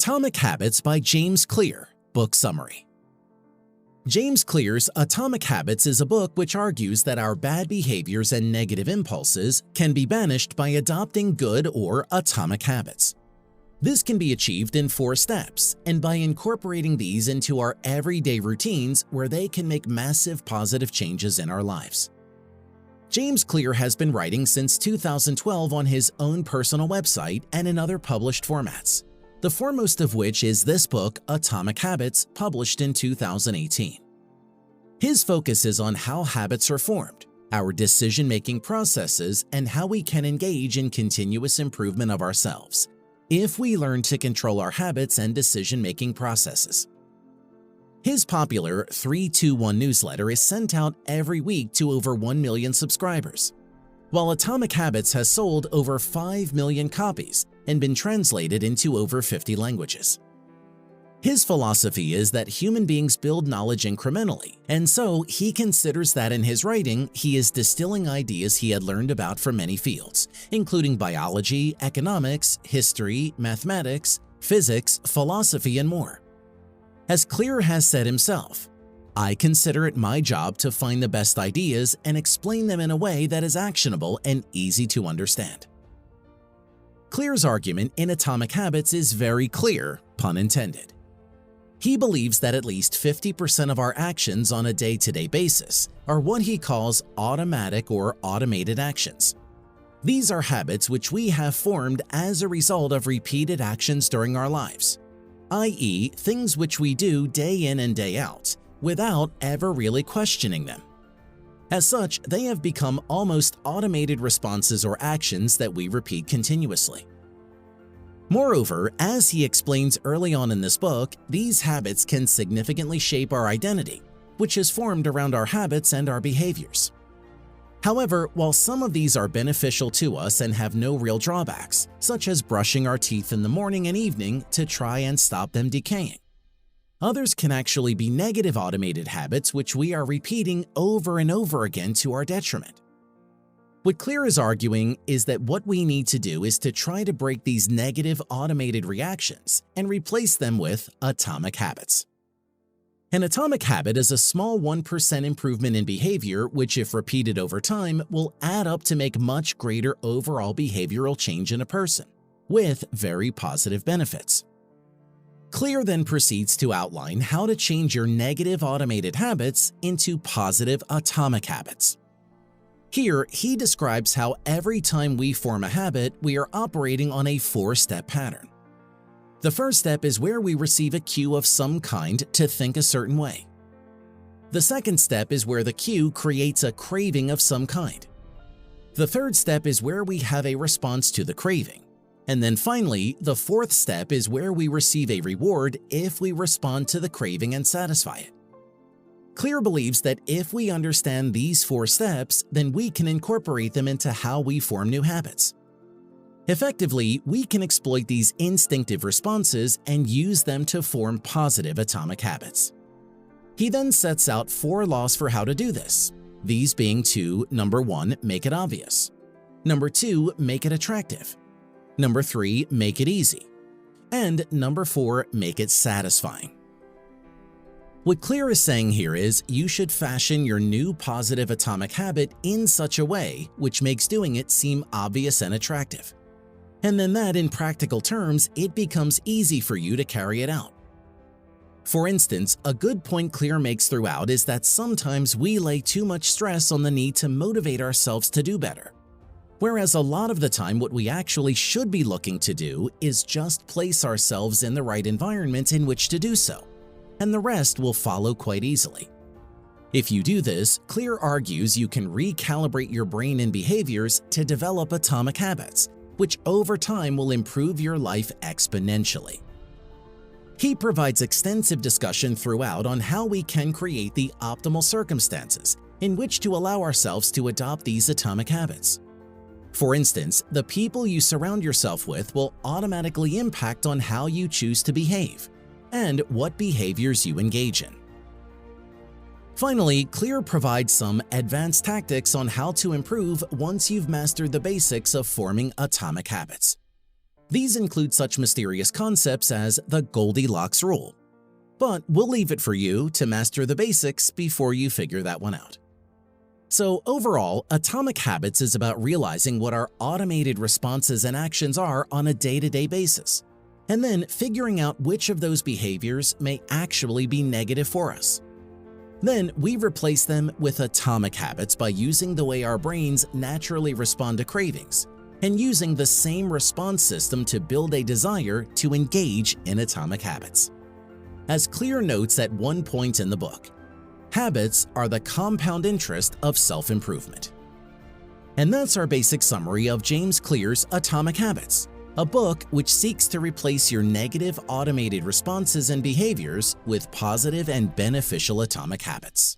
Atomic Habits by James Clear, Book Summary. James Clear's Atomic Habits is a book which argues that our bad behaviors and negative impulses can be banished by adopting good or atomic habits. This can be achieved in 4 steps and by incorporating these into our everyday routines where they can make massive positive changes in our lives. James Clear has been writing since 2012 on his own personal website and in other published formats, the foremost of which is this book, Atomic Habits, published in 2018. His focus is on how habits are formed, our decision-making processes, and how we can engage in continuous improvement of ourselves if we learn to control our habits and decision-making processes. His popular 3-2-1 newsletter is sent out every week to over 1 million subscribers, while Atomic Habits has sold over 5 million copies and been translated into over 50 languages. His philosophy is that human beings build knowledge incrementally, and so he considers that in his writing he is distilling ideas he had learned about from many fields, including biology, economics, history, mathematics, physics, philosophy, and more. As Clear has said himself, "I consider it my job to find the best ideas and explain them in a way that is actionable and easy to understand." Clear's argument in Atomic Habits is very clear, pun intended. He believes that at least 50% of our actions on a day-to-day basis are what he calls automatic or automated actions. These are habits which we have formed as a result of repeated actions during our lives, i.e., things which we do day in and day out without ever really questioning them. As such, they have become almost automated responses or actions that we repeat continuously. Moreover, as he explains early on in this book, these habits can significantly shape our identity, which is formed around our habits and our behaviors. However, while some of these are beneficial to us and have no real drawbacks, such as brushing our teeth in the morning and evening to try and stop them decaying, others can actually be negative automated habits which we are repeating over and over again to our detriment. What Clear is arguing is that what we need to do is to try to break these negative automated reactions and replace them with atomic habits. An atomic habit is a small 1% improvement in behavior which, if repeated over time, will add up to make much greater overall behavioral change in a person, with very positive benefits. Clear then proceeds to outline how to change your negative automated habits into positive atomic habits. Here, he describes how every time we form a habit, we are operating on a 4-step pattern. The first step is where we receive a cue of some kind to think a certain way. The second step is where the cue creates a craving of some kind. The third step is where we have a response to the craving. And then finally, the fourth step is where we receive a reward if we respond to the craving and satisfy it. Clear believes that if we understand these 4 steps, then we can incorporate them into how we form new habits. Effectively, we can exploit these instinctive responses and use them to form positive atomic habits. He then sets out 4 laws for how to do this, these being to number 1, make it obvious, number 2, make it attractive, number 3, make it easy, and number 4, make it satisfying. What Clear is saying here is you should fashion your new positive atomic habit in such a way which makes doing it seem obvious and attractive. And then that, in practical terms, it becomes easy for you to carry it out. For instance, a good point Clear makes throughout is that sometimes we lay too much stress on the need to motivate ourselves to do better, whereas a lot of the time what we actually should be looking to do is just place ourselves in the right environment in which to do so, and the rest will follow quite easily. If you do this, Clear argues you can recalibrate your brain and behaviors to develop atomic habits, which over time will improve your life exponentially. He provides extensive discussion throughout on how we can create the optimal circumstances in which to allow ourselves to adopt these atomic habits. For instance, the people you surround yourself with will automatically impact on how you choose to behave and what behaviors you engage in. Finally, Clear provides some advanced tactics on how to improve once you've mastered the basics of forming atomic habits. These include such mysterious concepts as the Goldilocks rule. But we'll leave it for you to master the basics before you figure that one out. So overall, Atomic Habits is about realizing what our automated responses and actions are on a day-to-day basis, and then figuring out which of those behaviors may actually be negative for us. Then we replace them with atomic habits by using the way our brains naturally respond to cravings, and using the same response system to build a desire to engage in atomic habits. As Clear notes at one point in the book, habits are the compound interest of self-improvement. And that's our basic summary of James Clear's Atomic Habits, a book which seeks to replace your negative automated responses and behaviors with positive and beneficial atomic habits.